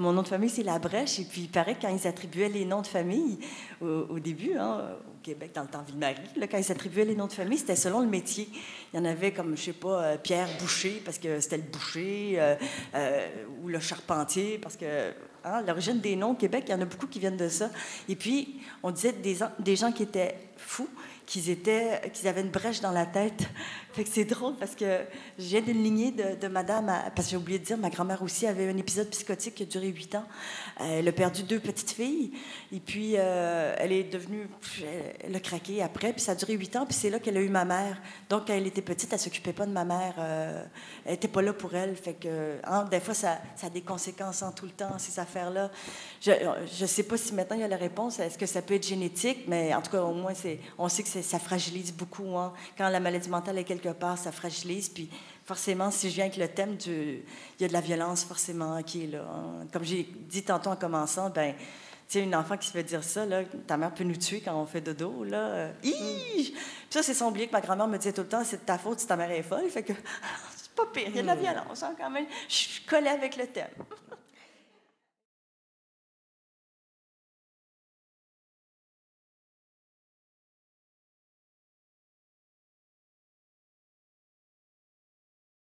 Mon nom de famille, c'est Labrèche. Et puis, il paraît que quand ils attribuaient les noms de famille, au début, hein, au Québec, dans le temps Ville-Marie, là, quand ils attribuaient les noms de famille, c'était selon le métier. Il y en avait comme, je sais pas, Pierre Boucher, parce que c'était le boucher, ou le charpentier, parce que hein, l'origine des noms au Québec, il y en a beaucoup qui viennent de ça. Et puis, on disait des gens qui étaient fous, qu'ils avaient une brèche dans la tête. Fait que c'est drôle parce que je viens d'une lignée de madame, parce que j'ai oublié de dire, ma grand-mère aussi avait un épisode psychotique qui a duré 8 ans. Elle a perdu 2 petites filles et puis elle est devenue, elle a craqué après, puis ça a duré 8 ans, puis c'est là qu'elle a eu ma mère. Donc, quand elle était petite, elle s'occupait pas de ma mère. Elle était pas là pour elle. Fait que, hein, des fois, ça a des conséquences en tout le temps, ces affaires-là. Je sais pas si maintenant il y a la réponse. Est-ce que ça peut être génétique? Mais en tout cas, au moins, on sait que ça fragilise beaucoup. Hein. Quand la maladie mentale est quelque part, ça fragilise. Puis forcément, si je viens avec le thème, il y a de la violence forcément qui est là. Hein. Comme j'ai dit tantôt en commençant, ben, tu sais, une enfant qui se fait dire ça, là, ta mère peut nous tuer quand on fait dodo, là. Puis ça, c'est son oublié que ma grand-mère me disait tout le temps, c'est de ta faute si ta mère est folle. Fait que c'est pas pire, il y a de la violence, hein, quand même. Je collais avec le thème.